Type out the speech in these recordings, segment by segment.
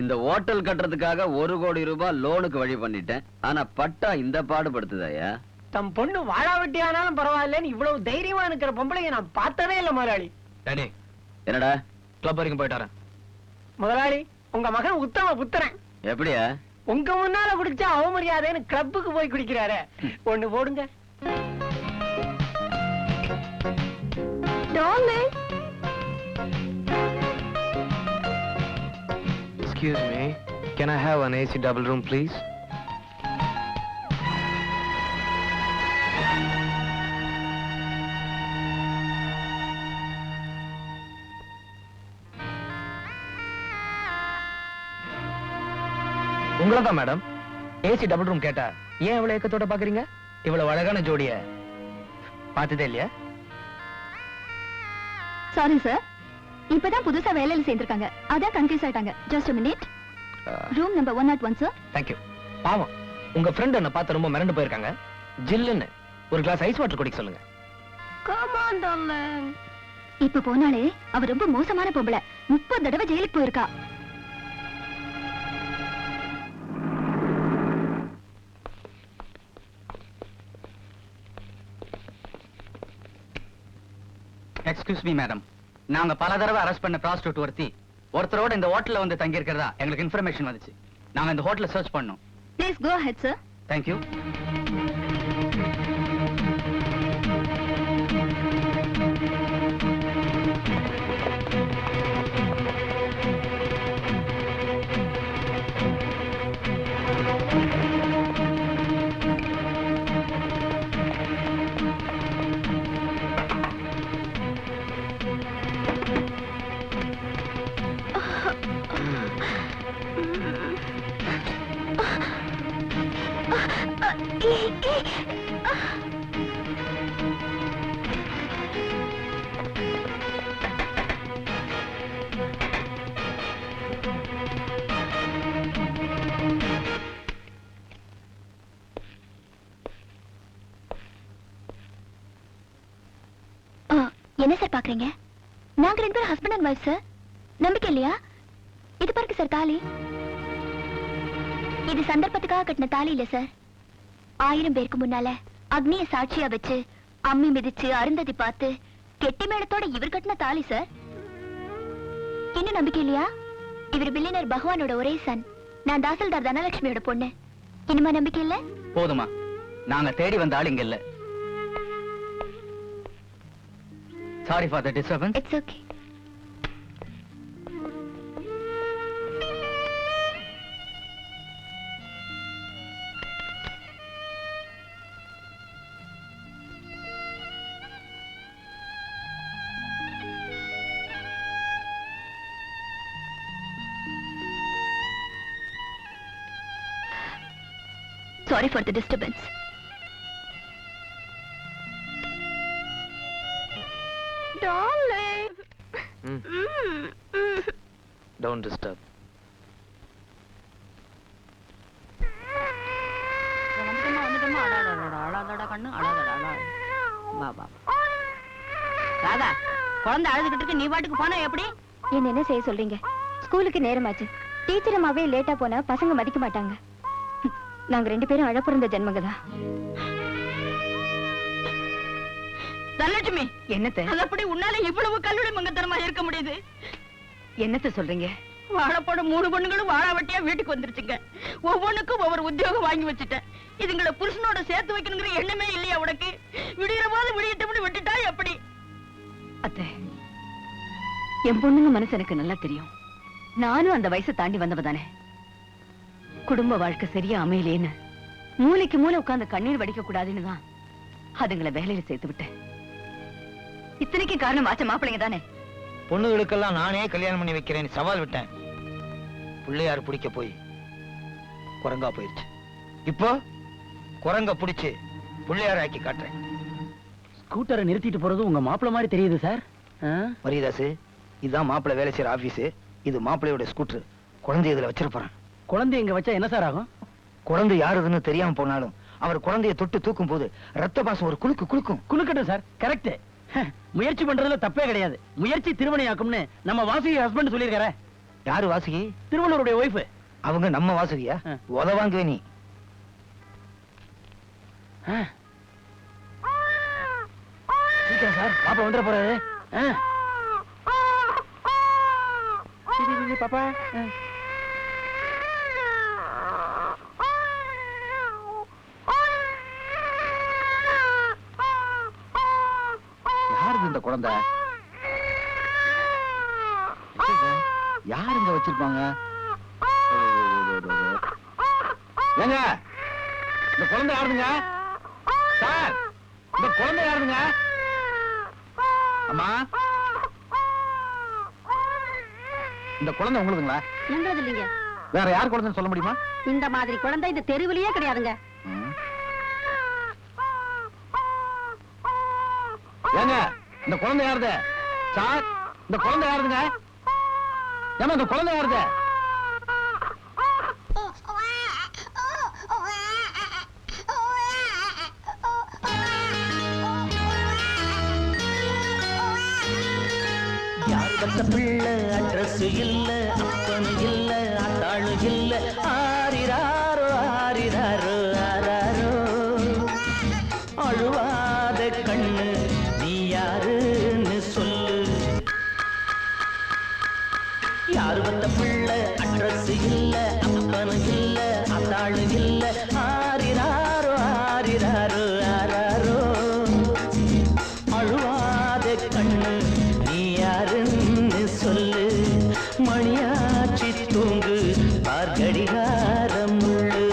இந்த ஹோட்டல் கட்டுறதுக்காக 1 கோடி ரூபாய் லோனுக்கு வழி பண்ணிட்டேன். ஆனா பட்டா இந்த பாடுபடுத்துதாயா? தம் பொண்ணு வாழாவட்டி ஆனாலும் பரவாயில்லன்னு இவ்வளவு தைரியமா இருக்கிற பொம்பளைங்க நான் பார்த்ததே இல்ல முதலாளி. என்னடா கிளப் வரைக்கும் போயிட்டாரு முதலாளி. உங்க மகன் உத்தம புத்திரன். எப்படியா? உங்க முன்னால குடிச்சா அவமரியாதைன்னு கிளப்புக்கு போய் குடிக்கிறாரு. ஒண்ணு போடுங்க. Excuse me, can I have an AC double room please? உங்களதான் மேடம். ஏசி டபுள் ரூம் கேட்டா ஏன் இவ்வளவு ஏக்கத்தோட பாக்குறீங்க? இவ்வளவு அழகான ஜோடிய பார்த்ததே இல்லையா? சாரி சார், இப்பதான் புதுசா வேலையில சேர்ந்திருக்காங்க, அதான் கன்ஃபியூஸ் ஆயிட்டாங்க. Just a minute. Room number 101 sir. Thank you. பாவம் உங்க ஃப்ரெண்ட் என்ன பார்த்து ரொம்ப மிரண்டு போயிருக்காங்க. ஜில்லுன்னு ஒரு கிளாஸ் ஐஸ் வாட்டர் குடிக்க சொல்லுங்க. Come on darling. இப்ப போனாலே அவ ரொம்ப மோசமான பொம்பளை. 30 தடவை ஜெயிலுக்கு போயிருக்கா. எக்ஸ்கியூஸ் மீ மேடம், நாங்க பல தடவை அரெஸ்ட் பண்ண ப்ராஸ்டியூட் ஒருத்தரோட இந்த ஹோட்டல்ல வந்து தங்கி இருக்கிறதா எங்களுக்கு இன்ஃபர்மேஷன் வந்துச்சு. நாங்க இந்த ஹோட்டலை சர்ச் பண்ணோம். Please go ahead sir. Thank you. என்ன சார் பாக்குறீங்க? நாங்க 2 பேரும் ஹஸ்பண்ட் அண்ட் வைஃப் சார். நம்பிக்கை இல்லையா? இது பாருங்க சார் தாலி. இது சந்தர்ப்பத்துக்காக கட்டின தாலி இல்ல சார். 1000 பேருக்கு முன்னால அக்னிய சாட்சியா வச்சு அம்மி மிதிச்சு அருந்ததி பார்த்து கெட்டி மேளத்தோட இவர் கட்டின தாலி சார். என்ன நம்பிக்கை இல்லையா? இவர் பில்லியனர் பகவானோட ஒரே சன். நான் தாசில்தார் தனலட்சுமியோட பொண்ணு. இனிமா நம்பிக்கை இல்ல? போதுமா? நாங்க தேடி வந்த ஆள் இங்க இல்ல. Sorry for the disturbance. It's okay. Sorry for the disturbance. Darling. Don't disturb. Radha, குழந்தை அழுதுகிட்டு நீ பாட்டுக்கு போனா எப்படி? என்ன செய்ய சொல்றீங்க? ஸ்கூலுக்கு நேரமாச்சு. டீச்சர் அம்மாவே லேட்டா போனா பசங்க மதிக்க மாட்டாங்க. நாங்க 2 பேரும் அழப்புறந்த ஜென்மங்கதான். தனலட்சுமி, என்னத்த? அது அப்படி உன்னால இவ்வளவு கல்லுடை மங்கத்தனமா இருக்க முடியுது? என்னத்த சொல்றீங்க? வாழப்போட 3 பொண்ணுங்களும் வாழாவட்டியா வீட்டுக்கு வந்துருச்சுங்க. ஒவ்வொன்னுக்கும் ஒவ்வொரு உத்தியோகம் வாங்கி வச்சுட்டேன். இதுங்களை புருஷனோட சேர்த்து வைக்கணுங்கிற எண்ணமே இல்லையா உனக்கு? விடிகிற போது விடியட்டம்னு விட்டுட்டா எப்படி? அத்தை, என் பொண்ணுங்க மனசு எனக்கு நல்லா தெரியும். நானும் அந்த வயசை தாண்டி வந்தவ தானே. குடும்ப வாழ்க்கை சரியா அமையலேன்னு மூளைக்கு மூளை உட்கார்ந்து கண்ணீர் வடிக்க கூடாதுன்னு தான் அதுங்களை வேலையில சேர்த்து விட்டேன். இத்தனைக்கு காரணம் ஆச்ச மாப்பிள்ளைங்க தானே. பொண்ணுகளுக்கெல்லாம் நானே கல்யாணம் பண்ணி வைக்கிறேன்னு சவால் விட்டேன். பிள்ளையார் பிடிக்க போய் குரங்கா போயிருச்சு. இப்போ குரங்க பிடிச்சு பிள்ளையார் ஆக்கி காட்டுறேன். ஸ்கூட்டரை நிறுத்திட்டு போறது உங்க மாப்பிள்ள மாதிரி தெரியுது சார். மரியதாசு, இதுதான் மாப்பிள்ளை வேலை செய்யற ஆபீஸ். இது மாப்பிள்ளையோட ஸ்கூட்டர். குழந்தை இதுல வச்சிருப்பான். குழந்தை இங்க வச்சா என்ன சார் ஆகும்? குழந்தை யாருதுன்னு தெரியாம போனாலும் அவர் குழந்தைய தொட்டு தூக்கும் போது ரத்த பாசம் ஒரு குலுக்கு குலுக்கும். குலுக்கட்டும் சார், கரெக்ட். முயற்சி பண்றதுல தப்பே கிடையாது. முயற்சி திருமணியாக்கும்னு நம்ம வாசுகி ஹஸ்பண்ட் சொல்லியிருக்காரு. யாரு வாசுகி? திருவள்ளுவருடைய ஒய்ஃப். அவங்க நம்ம வாசுகியா? உதவாங்குவே நீ. சீக்கிரம் சார், பாப்பா வந்துட போறாரு. பாப்பா யாருங்க இந்த குழந்தை? யாருங்க வச்சிருப்பாங்க? ஏங்க இந்த குழந்தை யாருங்க சார்? இந்த குழந்தை யாருங்க? அம்மா, இந்த குழந்தை உங்களுதுங்களா? எங்களது இல்லைங்க. வேற யார் குழந்தைன்னு சொல்ல முடியுமா? இந்த மாதிரி குழந்தை இந்த தெருவிலேயே கிடையாதுங்க. ஏங்க இந்த குழந்தை யாருது சார்? இந்த குழந்தை யாருதுங்க? ஏமா இந்த குழந்தை யாருது? யார் வந்த பிள்ளை அட்ரஸ் இல்ல, அப்பனு இல்ல, அத்தாளு இல்ல, ஆரிராரோ ஆரிராரோ ஆராரோ. அழுவாத கண்ணு நீ யாருன்னு சொல்லு. யார் வந்த பிள்ளை அட்ரஸ் இல்ல, அப்பனு இல்ல, அத்தாளு இல்ல, ஆரிராரோ ஆரிராரோ ஆராரோ. அழுவாத கண்ணு நீ யாருன்னு சொல்லு. மணியாச்சி தூங்கு பார்கடிகாரம் முள்ளு.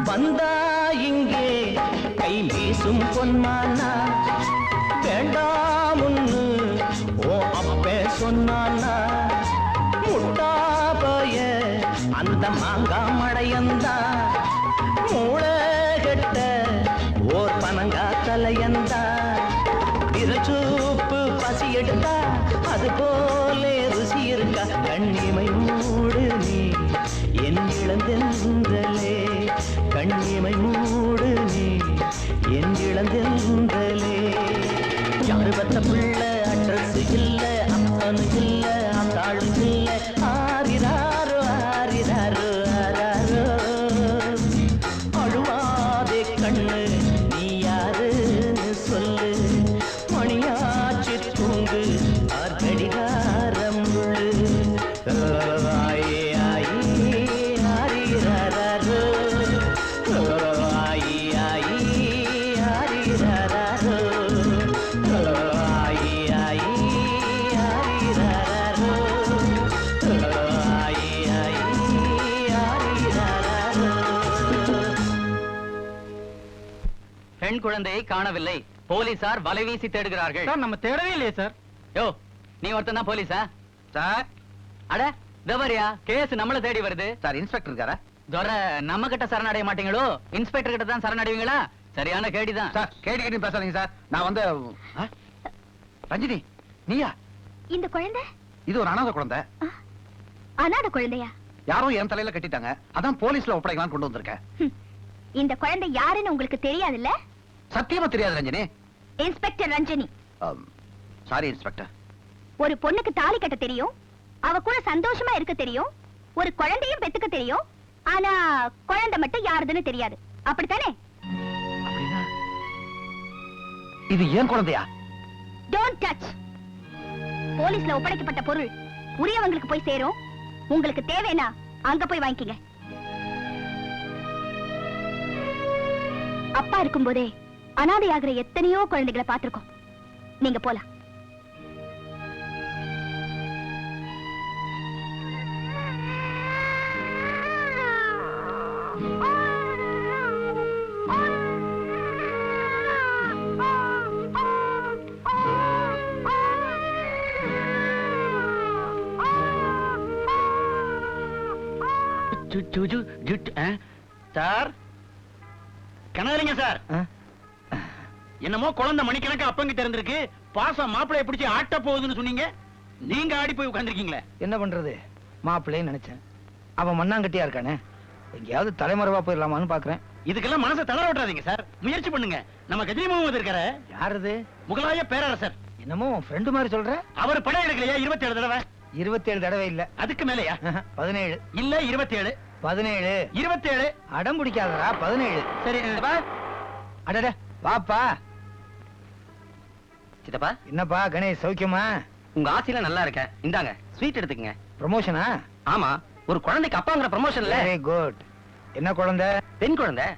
வந்தா இங்கே கை வீசும் பொன்மானா, வேண்டாமுன்னு ஓ அப்பே சொன்னானா. முட்டாபய அந்த மாங்கா மடையந்தா, மூளைகட்ட ஓர் பனங்கா தலையந்தா. திருச்சூப்பு பசி எடுத்தா அது போல ருசி இருக்கா. கண்ணிமை மூடு நீ என் இளந்தென்றலே, கண்ணிமை மூடு நீ என் இளந்தென்றலே. யாரு பத்த பிள்ளை அட்ரஸ் இல்ல, அப்பனு இல்ல, அத்தாளு இல்ல, ஆரிராரோ ஆரிராரோ ஆராரோ. அழுவாதே கண்ணு நீ யாருன்னு சொல்லு. மணியாச்சி தூங்கு ஆர்கடிகாரம் முள்ளு. ஆயே ஆயே ஆரிராரோ, ஆயே ஆயே ஆரிராரோ, ஆயே ஆயே ஆரிராரோ, ஆயே ஆயே ஆரிராரோ. பெண் குழந்தையை காணவில்லை, போலீசார் வலை வீசி தேடுகிறார்கள். சார், நம்ம தேடவே இல்லையே சார். யோ, நீ ஒருத்தன் தான் போலீஸா? சார், அட தவறியா, கேஸ் நம்மள தேடி வருது. சார் இன்ஸ்பெக்டர் இருக்காரா? துரை, நம்ம கிட்ட சரணடைய மாட்டீங்களோ? இன்ஸ்பெக்டர் கிட்ட தான் சரணடைவீங்களா? சரியான கேடிதான். சார் கேட்டு பேசாதீங்க சார். நான் வந்து ரஞ்சினி, நீயா? இந்த குழந்தை இது ஒரு அனாதை குழந்தை. அனாத குழந்தையா? யாரோ என் தலையில கட்டிட்டாங்க, அதான் போலீஸ்ல ஒப்படைக்கலாம் கொண்டு வந்திருக்கேன். இந்த குழந்தை யாருன்னு உங்களுக்கு தெரியாதுல்ல? சத்தியமா தெரியாது Ranjini. Inspector Ranjani. Sorry inspector. ஒரு பொண்ணுக்கு தாலி கட்ட தெரியும், அவ கூட சந்தோஷமா இருக்க தெரியும், ஒரு குழந்தையும் பெத்துக்க தெரியும். ஆனா குழந்தை மட்டும் யாருதுன்னு தெரியாது. அப்படித்தானே? இது ஏன் குழந்தையா? Don't touch. போலீஸ்ல ஒப்படைக்கப்பட்ட பொருள் உரியவங்களுக்கு போய் சேரும். உங்களுக்கு தேவைன்னா அங்க போய் வாங்கிக்கங்க. அப்பா இருக்கும்போதே அனாதையாகிற எத்தனையோ குழந்தைகளை பார்த்திருக்கோம். நீங்க போலாம். சார், கனகலிங்க சார், என்னமோ குழந்தை மணிக்கணக்கு அப்பங்கிட்ட இருந்திருக்கு, பாசம் மாப்பிளைய பிடிச்சி ஆட்ட போகுதுன்னு சொன்னீங்க. நீங்க ஆடி போய் உட்கார்ந்திருக்கீங்களே. என்ன பண்றது, மாப்பிள்ளைன்னு நினைச்சேன். அவன் மண்ணாங்கட்டியா இருக்கானே, எங்கேயாவது தலைமறைவா போயிடலாமான்னு பாக்குறேன். இதுக்கெல்லாம் மனசை தளர விட்டுறாதீங்க சார், முயற்சி பண்ணுங்க. நம்ம கஜினி முகமது இருக்காரு, யாருது? முகலாய பேரரசர். என்னமோ ஃப்ரெண்டு மாதிரி சொல்ற. அவர் படம் எடுக்கலையா 27 தடவை? 27 தடவை இல்ல. அதுக்கு மேலயா? 17. இல்ல 27. 17. 27. அடம் பிடிக்காதடா, 17. சரி அடடே வாப்பா. சித்தப்பா, என்னப்பா கணேஷ், சௌக்கியமா? உங்க ஆசையில நல்லா இருக்கேன். இந்தாங்க ஸ்வீட் எடுத்துக்கங்க. ப்ரமோஷனா? ஆமா, ஒரு குழந்தைக்கு அப்பாங்கிற ப்ரமோஷன்ல. Very good. என்ன குழந்தை? பெண் குழந்தை.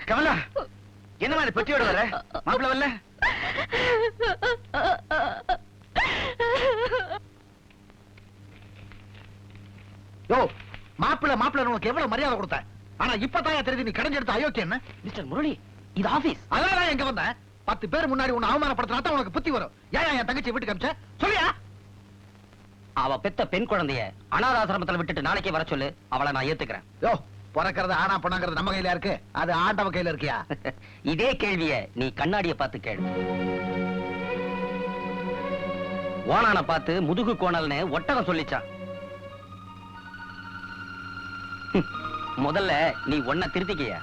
கமலா, என்னமா இந்த பெட்டியோட வர? மாப்பிள்ள வரல? யோ, மாப்பிள்ள உனக்கு எவ்வளவு மரியாதை கொடுத்த? ஆனா இப்பதான் தெரியுது நீ கடைஞ்செடுத்த அயோக்கியம். என்ன மிஸ்டர் முரளி, இது ஆபீஸ். அதான் எங்க வந்த? 10 பேர் முன்னாடி உன்னை அவமானப்படுத்தினா உனக்கு புத்தி வரும். ஏன் என் தங்கச்சி வீட்டுக்கு அமிச்ச? சொல்லியா? அவ பெத்த பெண் குழந்தைய அனாதாசிரமத்துல விட்டுட்டு நாளைக்கே வர சொல்லு. அவளை நான் ஏத்துக்கிறேன். யோ, பிறக்கிறது ஆனா பொண்ணாங்கிறது நம்ம கையில இருக்கு, அது ஆண்டவ கையில இருக்கியா? இதே கேள்விய நீ கண்ணாடிய பார்த்து கேளு. ஓனான பார்த்து முதுகு கோணல்னு ஒட்டகம் சொல்லிச்சான். முதல்ல நீ ஒன்ன திருத்திக்கியா.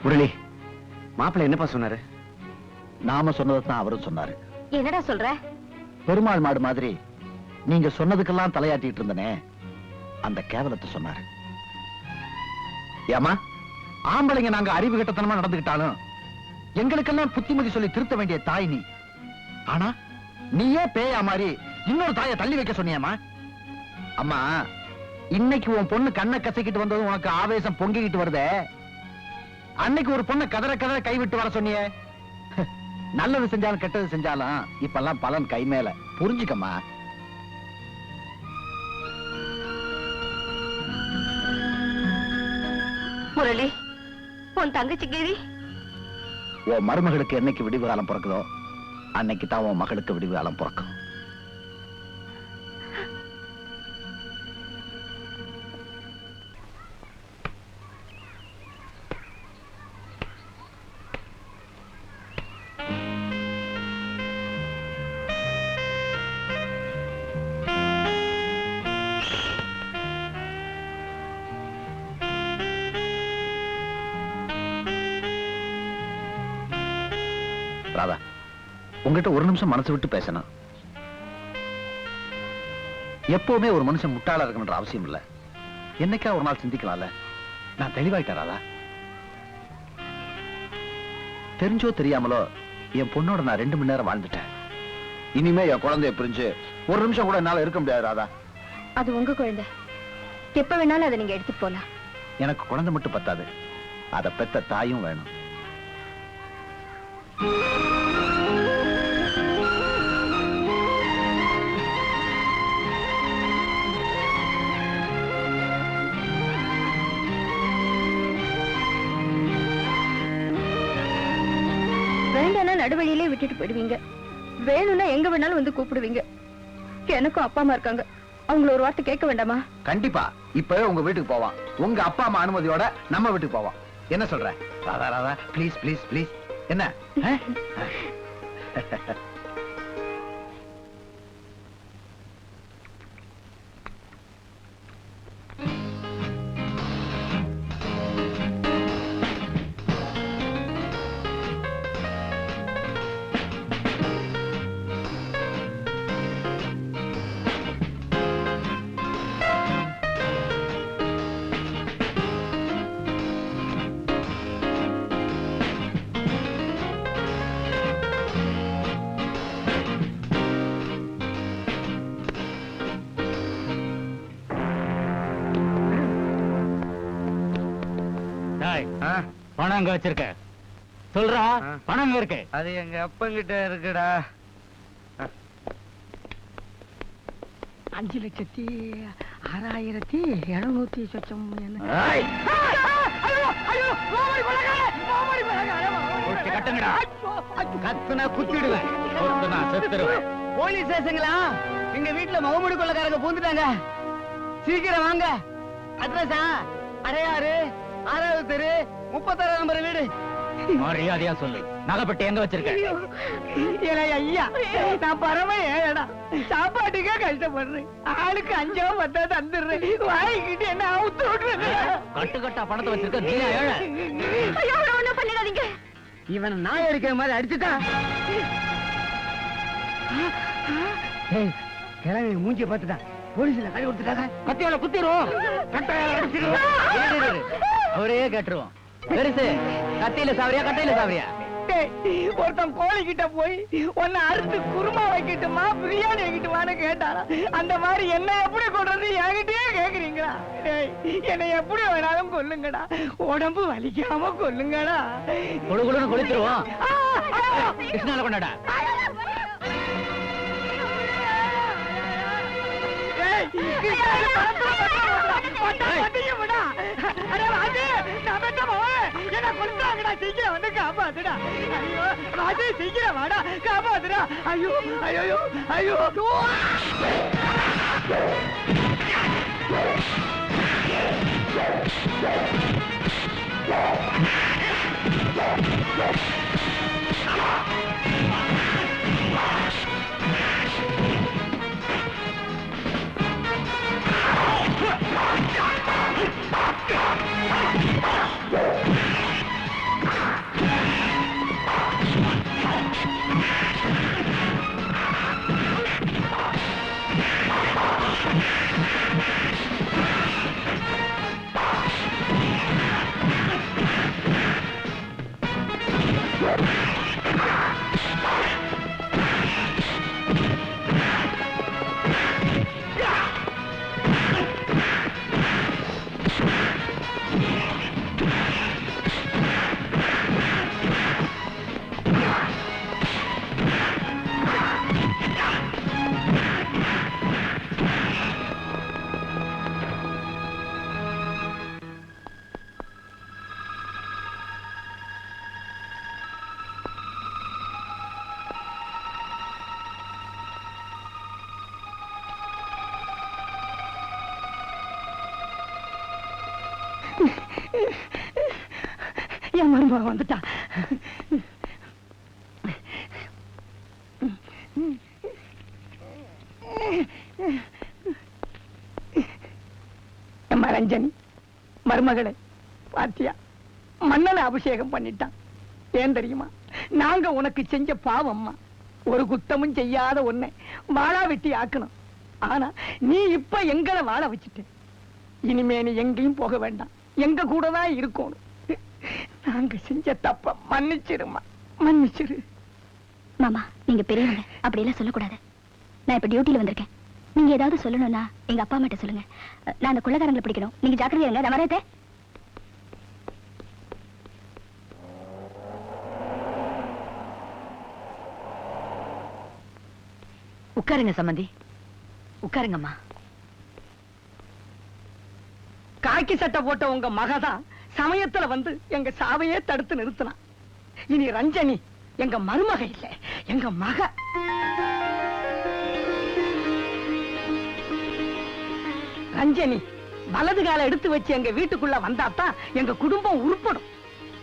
முரளி, மாப்பிள்ள என்னப்பா சொன்னாரு? நாம சொன்னதான் அவரும் சொன்னாரு. என்னடா சொல்ற? பெருமாள் மாடு மாதிரி நீங்க சொன்னதுக்கெல்லாம் தலையாட்டிட்டு இருந்தனே, அந்த கேவலத்தை சொன்னாரு. ஏமா, ஆம்பளைங்க நாங்க அறிவு கட்டத்தனமா நடந்துகிட்டாலும் எங்களுக்கெல்லாம் புத்திமதி சொல்லி திருத்த வேண்டிய தாய் நீ. ஆனா நீயே பேயா மாதிரி இன்னொரு தாயை தள்ளி வைக்க சொன்னியம்மா. அம்மா, இன்னைக்கு உன் பொண்ணு கண்ணை கசக்கிட்டு வந்தது உனக்கு ஆவேசம் பொங்கிக்கிட்டு வருதே, அன்னைக்கு ஒரு பொண்ணை கதற கதற கைவிட்டு வர சொன்னியே. நல்லது செஞ்சாலும் கெட்டது செஞ்சாலும் இப்பெல்லாம் பலன் கை மேல. புரிஞ்சுக்கம்மா. முரளி, உன் தங்கச்சி கீரி உன் மருமகளுக்கு என்னைக்கு விடிவு காலம் பிறக்குதோ அன்னைக்கு தான் உன் மகளுக்கு விடிவு காலம் பிறக்கும். ராதா, உங்ககிட்ட ஒரு நிமிஷம் மனசு விட்டு பேசணும். எப்பவுமே ஒரு மனுஷன் முட்டாளா இருக்கணும்ன்ற அவசியம் இல்ல. என்னைக்கா ஒரு நாள் சிந்திக்கலாம்ல. நான் தெளிவாயிட்டேன் ராதா. தெரிஞ்சோ தெரியாமலோ என் பொண்ணோட நான் 2 மணி நேரம் வாழ்ந்துட்டேன். இனிமே என் குழந்தைய பிரிஞ்சு ஒரு நிமிஷம் கூட என்னால இருக்க முடியாது ராதா. அது உங்க குழந்தை, எப்ப வேணாலும் அதை நீங்க எடுத்துட்டு போலாம். எனக்கு குழந்தை மட்டும் பத்தாது, அதை பெத்த தாயும் வேணும். வேண்டாம்னா நடுவழியிலே விட்டுட்டு போயிடுவீங்க, வேணும்னா எங்க வேணாலும் வந்து கூப்பிடுவீங்க. எனக்கும் அப்பா அம்மா இருக்காங்க, அவங்கள ஒரு வார்த்தை கேட்க வேண்டாமா? கண்டிப்பா இப்பவே உங்க வீட்டுக்கு போவான். உங்க அப்பா அம்மா அனுமதியோட நம்ம வீட்டுக்கு போவான். என்ன சொல்ற Radha? Radha please please please. என்ன பணம் எங்க வச்சிருக்க சொல்றா, பணம் எங்க இருக்கு? அது எங்க அப்பங்கிட்ட இருக்குடா. 5,06,700 சொச்சம் கட்டுங்கடா, கத்துனா குத்திடுவேன், ஒருத்தனா செத்துருவேன். போலீஸ் ஸ்டேஷன்களா? எங்க வீட்டுல முகமூடி கொள்ளக்காரங்க பூந்துட்டாங்க. சீக்கிரம் வாங்க. அட்ரஸா அடையாறு 6வது தெரு 36 நம்பர் வீடு. மரியாதையா சொல்லு, நகைப்பட்டி எங்க வச்சிருக்க? ஐயா, நான் பரம ஏடா, சாப்பாட்டுக்கே கஷ்டப்படுறேன். ஆளுக்கு 5 10 தந்துடுறேன், வாங்கிக்கிட்டு என்ன அவுத்து விட்டுறேன். கட்டு கட்டா பணத்தை வச்சிருக்க, நீயா ஏழை? ஐயோ ஒண்ணும் பண்ணிடாதீங்க. இவன் நாய் அடிக்கிற மாதிரி அடிச்சுட்டா. கிழமை மூஞ்சிய பார்த்துட்டான். போலீஸ்ல கை கொடுத்துட்டாங்க. கத்தியால குத்திடுவோம், கட்டையால அடிச்சிடுவோம். அவரே கேட்டுருவோம். பெருசு, கத்தியில சாவரியா கட்டையில சாவரியா? ஒருத்தன் கோழி கிட்ட போய் உன்னை அறுத்து குருமா வைக்கட்டுமா பிரியாணி வைக்கட்டுமான்னு கேட்டாரா? அந்த மாதிரி என்ன எப்படி கொள்றது என்கிட்டயே கேக்குறீங்களா? என்னை எப்படி வேணாலும் கொல்லுங்கடா, உடம்பு வலிக்காம கொல்லுங்கடா. குழு குழுன்னு கொளுத்துருவோம். கிருஷ்ணால கொண்டாடா. சீக்கிரம் வந்து காப்பாத்துடா. ஐயோ ராஜே, சீக்கிரம் வாடா, காப்பாத்துடா. ஐயோ ஐயோ ஐயோ. என் மருமக வந்துட்டா. ரஞ்சனி மருமகளை பாத்தியா, மன்னனை அபிஷேகம் பண்ணிட்டான். ஏன் தெரியுமா? நாங்க உனக்கு செஞ்ச பாவம்மா. ஒரு குத்தமும் செய்யாத உன்னை வாழா வெட்டி ஆக்கணும். ஆனா நீ இப்ப எங்களை வாழ வச்சுட்ட. இனிமே நீ எங்கேயும் போக வேண்டாம், எங்க கூட தான் இருக்கணும். நாங்க செஞ்ச தப்ப மன்னிச்சிருமா, மன்னிச்சிரு. மாமா, நீங்க பெரியவங்க, அப்படி எல்லாம் சொல்லக்கூடாது. நான் இப்ப டியூட்டில வந்திருக்கேன். நீங்க ஏதாவது சொல்லணும்னா எங்க அப்பா அம்மா கிட்ட சொல்லுங்க. நான் அந்த கொள்ளக்காரங்களை பிடிக்கணும். நீங்க ஜாக்கிரதையா இருங்க. நான் வரேன். உட்காருங்க சம்மந்தி, உட்காருங்கம்மா. காக்கி சட்டை போட்ட உங்க மகதான் சமயத்துல வந்து எங்க சாவையே தடுத்து நிறுத்தினான். இனி ரஞ்சனி எங்க மருமக இல்ல, எங்க மக. ரஞ்சனி வலது கால எடுத்து வச்சு எங்க வீட்டுக்குள்ள வந்தாத்தான் எங்க குடும்பம் உருப்படும்.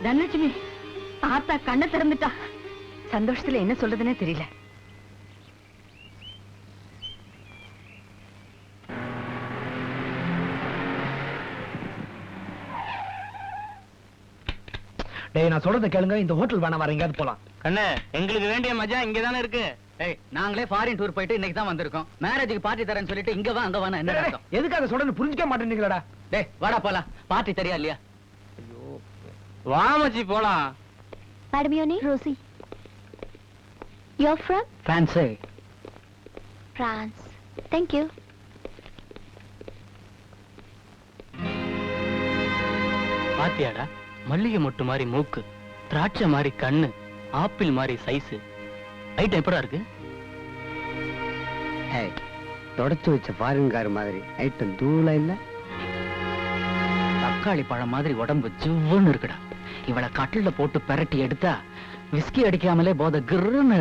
தனலட்சுமி, ஆத்தா கண்ணை திறந்துட்டா. சந்தோஷத்துல என்ன சொல்றதுன்னே தெரியல. டேய், நான் சொல்றத கேளுங்க. இந்த ஹோட்டல் வேணாம், வர எங்கயாவது போலாம். கண்ணு, எங்களுக்கு வேண்டிய மஜா இங்கதானே இருக்கு. ஏய், நாங்களே ஃபாரின் டூர் போயிட்டு இன்னைக்கு தான் வந்திருக்கோம். மேரேஜுக்கு பார்ட்டி தரேன்னு சொல்லிட்டு இங்க வா அங்க வா, என்ன அர்த்தம்? எதுக்கு அதை சொல்றேன்னு புரிஞ்சுக்க மாட்டேங்கிறீங்களா? டேய் வாடா போலாம். பார்ட்டி தெரியா இல்லையா? வா மச்சி போலாம். Madam Yoni, Rosie. You're from fancy. France. Thank you. பாத்தியாடா, மல்லிகை மொட்டு மாதிரி மூக்கு, திராட்சை மாதிரி கண்ணு, ஆப்பிள் மாதிரி சைஸ். ஐட்டம் எப்படா இருக்கு? தொடச்சு வச்ச ஃபாரின்கார் மாதிரி ஐட்டம் தூளா இல்ல. தக்காளி பழம் மாதிரி உடம்பு ஜிவ்வுன்னு இருக்குடா. இவளை கட்டில போட்டு பெரட்டி எடுத்தா விஸ்கி அடிக்காமலே போத கிர்ன்னு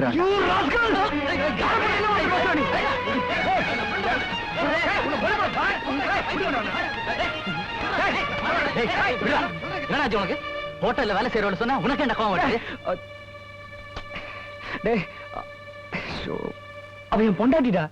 உனக்கு ஹோட்டல்ல வேலை செய்யறவள சொன்னா உனக்கு என்ன கோவம் வருது? டேய், அவன் என் பொண்டாட்டிடா.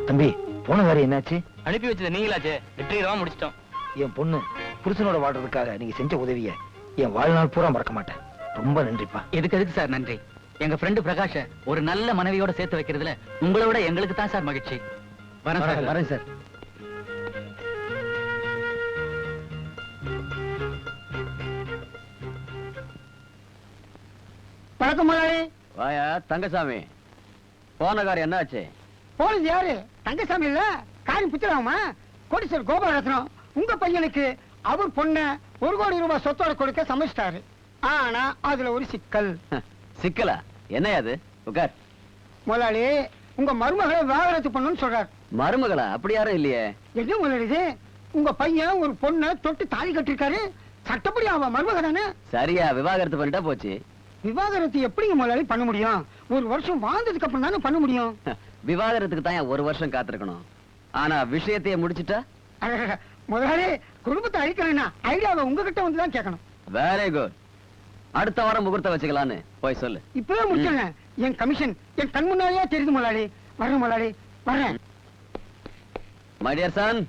தம்பி, போன வேற என்னாச்சு? அனுப்பி வச்சது நீங்களாச்சே, வெற்றிகரமா முடிச்சிட்டோம். என் பொண்ணு புருஷனோட வாழ்றதுக்காக நீங்க செஞ்ச உதவிய என் வாழ்நாள் பூரா மறக்க மாட்டேன். ரொம்ப நன்றிப்பா. எதுக்கு சார் நன்றி? எங்க ஃப்ரெண்டு பிரகாஷ ஒரு நல்ல மனைவியோட சேர்த்து வைக்கிறதுல உங்களை விட எங்களுக்கு தான் சார் மகிழ்ச்சி. வரேன் சார். வணக்கம் முதலாளி. வாயா தங்கசாமி, போன காரியம் என்ன ஆச்சு? போனது யாரு? தங்கசாமி இல்ல, காரியம் புத்திராமா கோடீஸ்வரர் கோபாலரத்னம். உங்க பையனுக்கு அவர் பொண்ண 1 கோடி ரூபாய் சொத்தோட கொடுக்க சமைச்சிட்டாரு. ஆனா அதுல ஒரு சிக்கல். சிக்கலா? என்ன அது? உட்கார். முதலாளி, உங்க மருமகளை விவாகரத்து பண்ணணும்னு சொல்றாரு. மருமகளா? அப்படி யாரும் இல்லையே. என்ன முதலாளி இது? உங்க பையன் ஒரு பொண்ணை தொட்டு தாலி கட்டிருக்காரு. சட்டப்படி அவன் மருமக தானே? சரியா, விவாகரத்து பண்ணிட்டா போச்சு. விவாகரத்து எப்படிங்க முதலாளி பண்ண முடியும்? 1 வருஷம் வாழ்ந்ததுக்கு அப்புறம் தானே பண்ண முடியும். விவாகரத்துக்கு தான் 1 வருஷம் காத்திருக்கணும். ஆனா விஷயத்தையே முடிச்சிட்டா? முதலாளி, குடும்பத்தை அழிக்கணும்னா ஐடியாவை உங்ககிட்ட வந்து தான் கேட்கணும். Very good. அடுத்த வாரம் முகூர்த்தம் வச்சுக்கலான்னு போய் சொல்லு. இப்பவே முடிச்சிடல. என் கமிஷன் என் கண் முன்னாலேயே தெரியுது முதலாளி. வர்றேன் முதலாளி, வர்றேன். My dear son,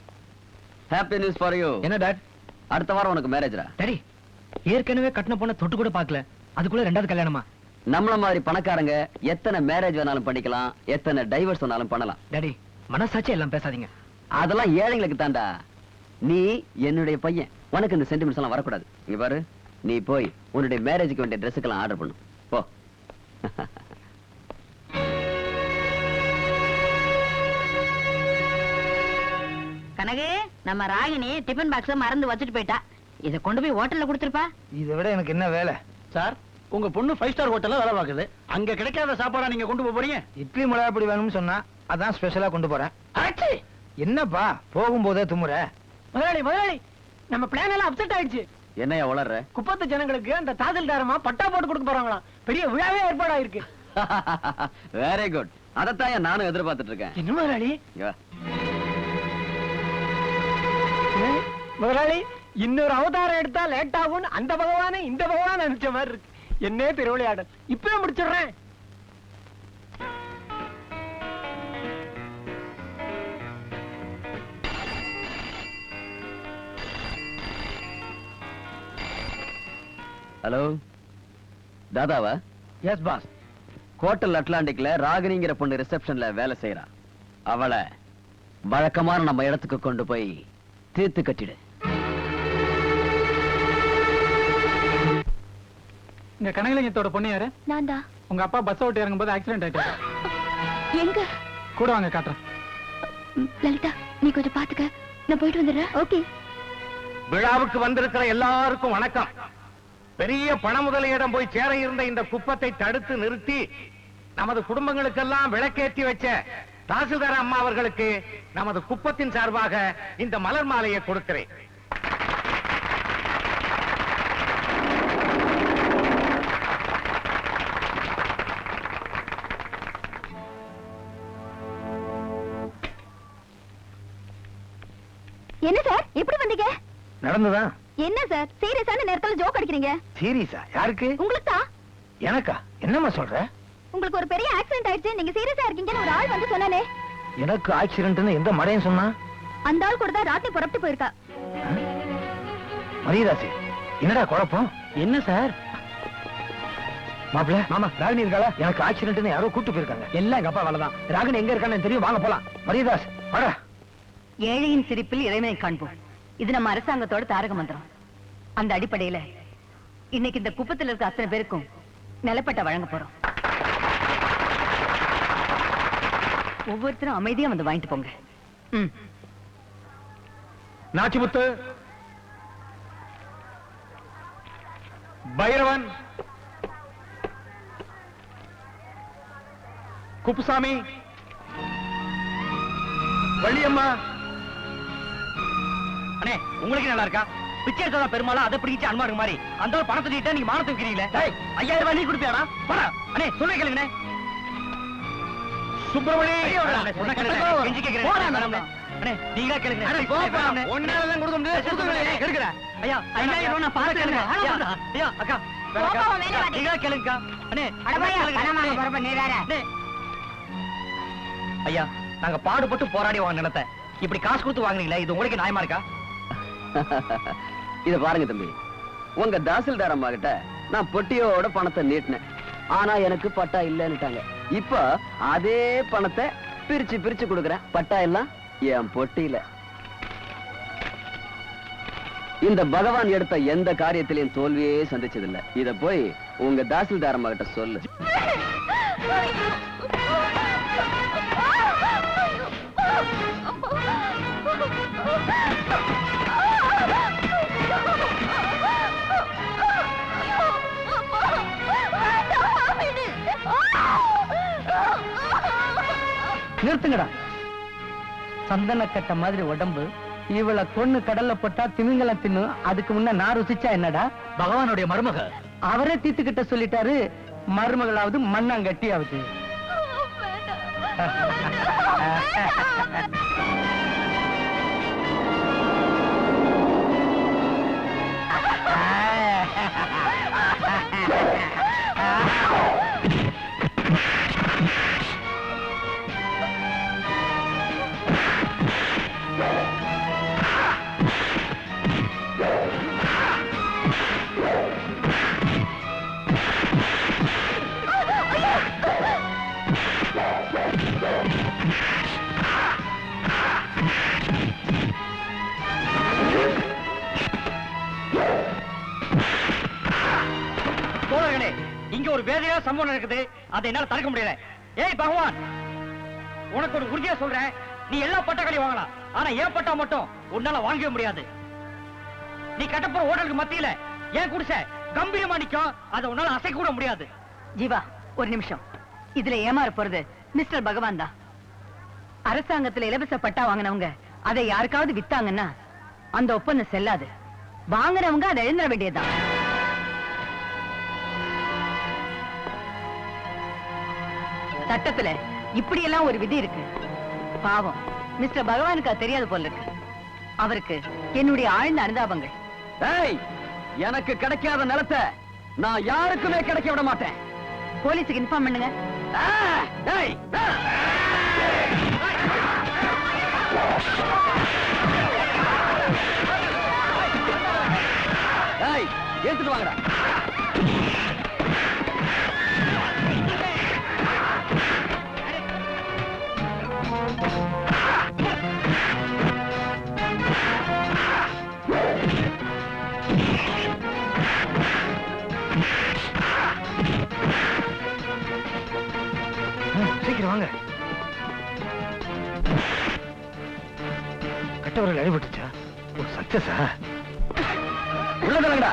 happy news for you. என்ன டாட்? அடுத்த வாரம் உனக்கு மேரேஜ்ரா. டாடி, ஏற்கனவே கட்டின பொண்ண தொட்டு கூட பார்க்கல, அதுக்குள்ள 2வது கல்யாணமா? நம்மள மாதிரி பணக்காரங்க எத்தனை மேரேஜ் வேணாலும் பண்ணிக்கலாம், எத்தனை டைவர்ஸ் வேணாலும் பண்ணலாம். டாடி, மனசாட்சி எல்லாம் பேசாதீங்க. அதெல்லாம் ஏழைங்களுக்கு தாண்டா. நீ என்னுடைய பையன், உனக்கு இந்த சென்டிமெண்ட்ஸ் எல்லாம் வரக்கூடாது. இங்க பாரு, நீ போய் உன்னுடைய மேரேஜுக்கு வேண்டிய ட்ரெஸ்ஸுக்கெல்லாம் ஆர்டர் பண்ணு போ. கனகு, நம்ம ராகினி டிபன் பாக்ஸ மறந்து வச்சுட்டு போயிட்டா. இத கொண்டு போய் ஹோட்டல்ல கொடுத்துருப்பா. இதை விட எனக்கு என்ன வேலை? சார், உங்க பொண்ணு 5 ஸ்டார் ஹோட்டல்ல வேலை பார்க்குது. அங்க கிடைக்காத சாப்பாடா நீங்க கொண்டு போறீங்க? இட்லி மிளகாப்பொடி வேணும்னு சொன்னா அதான் ஸ்பெஷலா கொண்டு போறேன். என்னப்பா போகும்போதே தும்முற? முதலாளி முதலாளி, நம்ம பிளான் எல்லாம் அப்செட் ஆயிடுச்சு. என்னையா வளர்ற? குப்பத்து ஜனங்களுக்கு அந்த தாசில்தாரமா பட்டா போட்டு கொடுக்க போறாங்களாம். பெரிய விழாவே ஏற்பாடாயிருக்கு. Very good. அதத்தான் நானும் எதிர்பார்த்துட்டு இருக்கேன். என்ன முதலாளி? இங்க வா. முதலாளி, இன்னொரு அவதாரம் எடுத்தா லேட் ஆகும். அந்த பகவானே இந்த பகவான் நினைச்ச மாதிரி இருக்கு. என்ன திருவிளையாடல். இப்பவே முடிச்சிடுறேன். ஹலோ, தாதாவா? Yes boss. ஹோட்டல் அட்லாண்டிக்ல ராகினிங்கிற பொண்ணு ரிசப்ஷன்ல வேலை செய்யறா. அவளை வழக்கமான நம்ம இடத்துக்கு கொண்டு போய் தீர்த்து கட்டிடு. இங்க கனகலிங்கத்தோட பொண்ணு யாரு? நான் தான். உங்க அப்பா பஸ் ஓட்டி இறங்கும்போது ஆக்சிடென்ட் ஆயிட்டாரு. எங்க? கூட வாங்க காட்டுறேன். லலிதா, நீ கொஞ்சம் பாத்துக்க, நான் போயிட்டு வந்துடுறேன். ஓகே. விழாவுக்கு வந்திருக்கிற எல்லாருக்கும் வணக்கம். பெரிய பண முதலியிடம் போய் சேர இருந்த இந்த குப்பத்தை தடுத்து நிறுத்தி நமது குடும்பங்களுக்கெல்லாம் விளக்கேற்றி வச்ச தாசில்தார் அம்மா அவர்களுக்கு நமது குப்பத்தின் சார்பாக இந்த மலர் மாலையை கொடுக்கிறேன். என்ன சார், எப்படி வந்தீங்க? நடந்துதா? என்ன சார், சீரியஸான நேரத்துல ஜோக் அடிக்கிறீங்க? சீரியஸா? யாருக்கு? உங்களுக்கு தான். எனக்கா? என்னம்மா சொல்ற? உங்களுக்கு ஒரு பெரிய ஆக்சிடென்ட் ஆயிடுச்சு, நீங்க சீரியஸா இருக்கீங்கன்னு ஒரு ஆள் வந்து சொன்னானே. எனக்கு ஆக்சிடென்ட்னு எந்த மடையன் சொன்னா? அந்த ஆள் கூட தான் ராத்திரி புறப்பட்டு போயிருக்கா. மரியதாசி, என்னடா குழப்பம்? என்ன சார்? மாப்பிள்ள மாமா ராகினி இருக்காளா? எனக்கு ஆக்சிடென்ட்னு யாரோ கூட்டு போயிருக்காங்க. எல்லாம் எங்க அப்பா வேலைதான். ராகினி எங்க இருக்கான்னு தெரியும், வாங்க போலாம். மரியதாஸ் வாடா. ஏழையின் சிரிப்பில் இறைவனை காண்போம். இது நம்ம அரசாங்கத்தோட தாரக மந்திரம். அந்த அடிப்படையில இன்னைக்கு இந்த குப்பத்தில் இருக்க அத்தனை பேருக்கும் நிலப்பட்ட வழங்க போறோம். ஒவ்வொருத்தரும் அமைதியா வந்து வாங்கிட்டு போங்க. நாச்சிமுத்து, பைரவன், குப்புசாமி, வள்ளியம்மா. அண்ணே உங்களுக்கு நல்லா இருக்கா? பிச்சை எடுத்ததா பெருமாளா அதை பிடிச்சு அனுமாரு மாதிரி அந்த ஒரு பணத்தை நீட்டா நீங்க மானத்தை வைக்கிறீங்களே. 5000 ரூபாய் நீ கொடுப்பியாடா? போடா அண்ணே, சொல்ல கேளுங்கண்ணே. சுப்பிரமணி, சொன்ன கேளுங்க, கெஞ்சி கேக்குறேன். அண்ணே நீங்க கேளுங்க. ஒன்னாலதான் கொடுக்க முடியாது. கேளுங்க ஐயா. 5000 ரூபாய் நான் பாத்துக்கிறேன். ஐயா அக்கா நீங்க கேளுங்கக்கா. அண்ணே ஐயா, நாங்க பாடுபட்டு போராடி வாங்க நிலத்தை இப்படி காசு கொடுத்து வாங்குறீங்களே, இது உங்களுக்கு நியாயமா இருக்கா? இத பாருங்க தம்பி, உங்க தாசில்தார் அம்மா கிட்ட நான் பொட்டியோட பணத்தை நீட்டினேன். ஆனா எனக்கு பட்டா இல்லன்னுட்டாங்க. இப்ப அதே பணத்தை பிரிச்சு பிரிச்சு கொடுக்கறேன். பட்டா எல்லாம் என் பொட்டியில. இந்த பகவான் எடுத்த எந்த காரியத்திலையும் தோல்வியே சந்திச்சதில்லை. இத போய் உங்க தாசில்தார் அம்மா கிட்ட சொல்லு. நிறுத்துங்கடா. சந்தனக்கட்ட மாதிரி உடம்பு, இவளை கொன்னு கடல்ல போட்டா திமிங்கலம் தின்னு. அதுக்கு முன்ன நான் ருசிச்சா என்னடா? பகவானுடைய மருமக அவரே தீத்துக்கிட்ட சொல்லிட்டாரு. மருமகளாவது மண்ணாங்கட்டியாவது. இங்க ஒரு வேலையான சம்பவம் நடக்குது, அதை என்னால தடுக்க முடியல. ஏய் பகவான், உனக்கு ஒரு உறுதியா சொல்றேன், நீ எல்லா பட்டாக்களையும் வாங்கலாம், ஆனா ஏன் பட்டா மட்டும் உன்னால வாங்கவே முடியாது. நீ கட்டப்போற ஹோட்டலுக்கு மத்தியில ஏன் குடிசை கம்பீரமா நிக்கும், அதை உன்னால அசைக்க கூட முடியாது. ஜீவா ஒரு நிமிஷம், இதுல ஏமாற போறது மிஸ்டர் பகவான் தான். அரசாங்கத்துல இலவச பட்டா வாங்கினவங்க அதை யாருக்காவது வித்தாங்கன்னா அந்த ஒப்பந்தம் செல்லாது. வாங்கினவங்க அதை எழுந்திர வேண்டியதுதான். சட்டத்துல இப்படி எல்லாம் ஒரு விதி இருக்கு. பாவம் மிஸ்டர் பகவானுக்கு அது தெரியாது போல இருக்கு. அவருக்கு என்னுடைய ஆழ்ந்த அனுதாபங்கள். எனக்கு கிடைக்காத நிலத்தை நான் யாருக்குமே கிடைக்க விட மாட்டேன். போலீஸுக்கு இன்ஃபார்ம் பண்ணுங்க. எடுத்துட்டு வாங்கடா. சீக்கிரம் வாங்க. கட்டவர்கள் அடிபட்டுச்சா? ஒரு சக்சஸா? உள்ள தரங்கடா.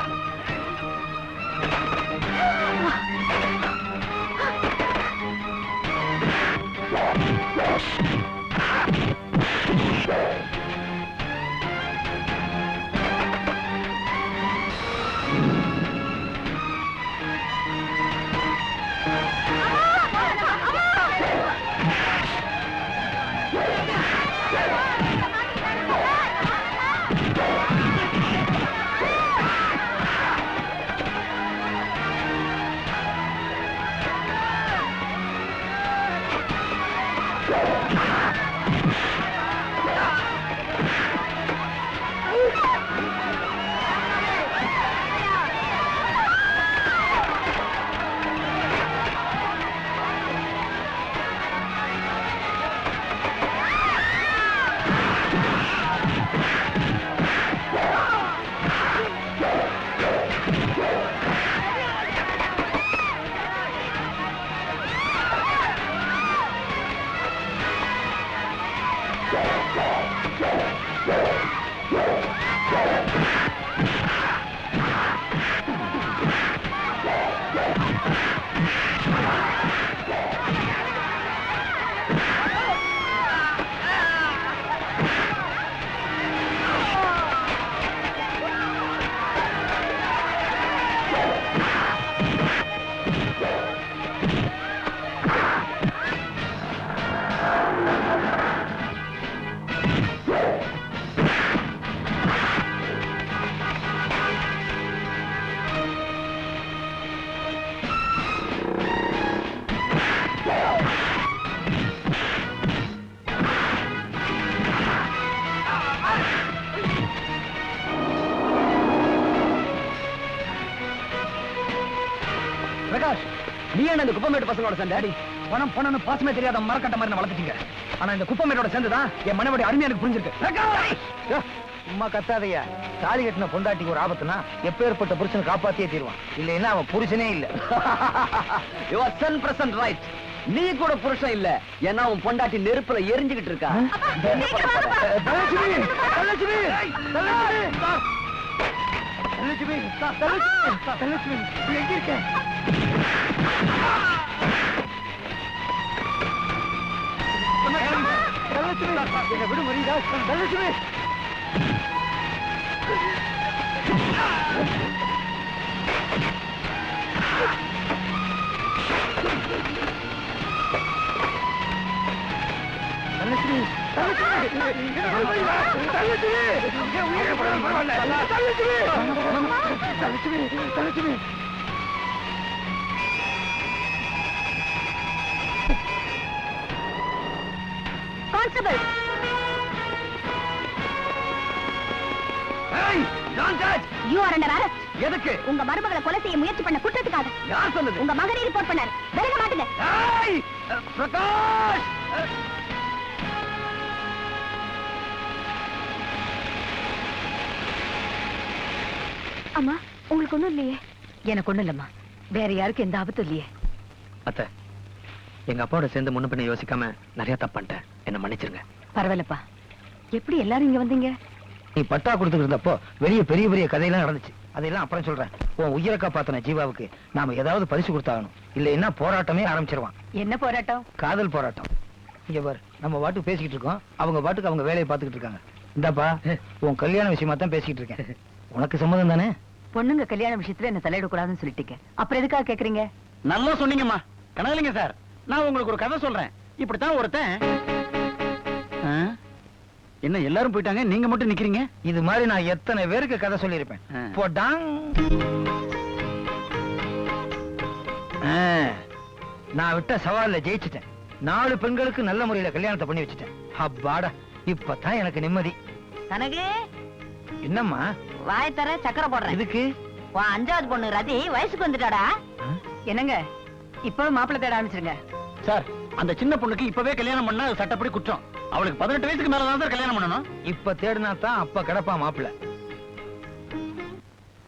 பிரகாஷ், நீ என்ன இந்த குப்பமேட்டு பசங்களோட சண்டை? பணம் பணம்னு பாசமே தெரியாத மரக்கட்ட மாதிரி வளர்த்துட்டீங்க. ஆனா இந்த குப்பமேட்டோட சேர்ந்துதான் என் மனைவி அருமையா எனக்கு புரிஞ்சிருக்கு. பிரகாஷ், சும்மா கத்தாதையா. தாலி கட்டின பொண்டாட்டிக்கு ஒரு ஆபத்துனா எப்பேற்பட்ட புருஷனை காப்பாத்தியே தீருவான். இல்லைன்னா அவன் புருஷனே இல்ல. Your 100% right. நீ கூட புருஷன் இல்ல, ஏன்னா உன் பொண்டாட்டி நெருப்புல எரிஞ்சுகிட்டு இருக்கா. தனலட்சுமி, தனலட்சுமி, தனலட்சுமி, தனலட்சுமி, நீ எங்க இருக்க? தனலட்சுமி, என்னை விடு மரியாதை. தனலட்சுமி, தனலட்சுமி, தனலட்சுமி, தனலட்சுமி, என் உயிரை போனாலும் பரவாயில்ல. Dhanalakshmi, Dhanalakshmi, Dhanalakshmi. Constable, Hey, don't touch. You are under arrest. எதுக்கு? உங்க மருமகளை கொலை செய்ய முயற்சி பண்ண குற்றத்துக்காக. யார் சொன்னது? உங்க மகனை ரிப்போர்ட் பண்ணாரு. விலக மாட்டுங்க. Hey, பிரகாஷ். அம்மா, உங்களுக்கு ஒண்ணும் இல்லையே? எனக்கு ஒண்ணும் இல்லம்மா. வேற யாருக்கும் எந்த ஆபத்தும் இல்லையே. அத்தை, எங்க அப்பாவோட சேர்ந்து முன்ன பின்ன யோசிக்காம நிறைய தப்பான்ட்டேன். என்ன மன்னிச்சிருங்க. பரவாயில்லப்பா. எப்படி எல்லாரும் இங்க வந்தீங்க? நீ பட்டா கொடுத்துட்டு இருந்தப்போ வெளிய பெரிய பெரிய கதையெல்லாம் நடந்துச்சு. அதெல்லாம் அப்புறம் சொல்றேன். உன் உயிரை காப்பாத்தின ஜீவாவுக்கு நாம ஏதாவது பரிசு கொடுத்தாகணும். இல்லைன்னா போராட்டமே ஆரம்பிச்சிருவான். என்ன போராட்டம்? காதல் போராட்டம். இங்க பாரு, நம்ம பாட்டுக்கு பேசிக்கிட்டு இருக்கோம், அவங்க பாட்டுக்கு அவங்க வேலையை பார்த்துக்கிட்டு இருக்காங்க. இந்தாப்பா, உன் கல்யாண விஷயமா தான் பேசிக்கிட்டு இருக்கேன். உனக்கு சம்மதம் தானே? பொண்ணுங்க கல்யாண விஷயத்துல என்ன தலையிடக்கூடாதுன்னு சொல்லிட்டீங்க. அப்புறம் எதுக்காக கேக்குறீங்க? நல்லா சொன்னீங்கம்மா. கனகலிங்க சார், நான் உங்களுக்கு ஒரு கதை சொல்றேன். இப்படித்தான் ஒருத்தன். என்ன எல்லாரும் போயிட்டாங்க, நீங்க மட்டும் நிக்கிறீங்க? இது மாதிரி நான் எத்தனை பேருக்கு கதை சொல்லியிருப்பேன். போடாங். நான் விட்ட சவால்ல ஜெயிச்சிட்டேன். 4 பெண்களுக்கு நல்ல முறையில கல்யாணத்தை பண்ணி வச்சுட்டேன். அப்பாடா, இப்பதான் எனக்கு நிம்மதி. கனகு, என்னம்மா வாய் தர சக்கரை போடுறேன். இதுக்கு? உன் 5வது பொண்ணு ரதி வயசுக்கு வந்துட்டாடா. என்னங்க, இப்ப மாப்பிள்ளை தேட ஆரம்பிச்சிருங்க. சார், அந்த சின்ன பொண்ணுக்கு இப்பவே கல்யாணம் பண்ணா அது சட்டப்படி குற்றம். அவளுக்கு 18 வயசுக்கு மேலதான் சார் கல்யாணம் பண்ணணும். இப்ப தேடினா தான் அப்ப கிடப்பா மாப்பிள்ள.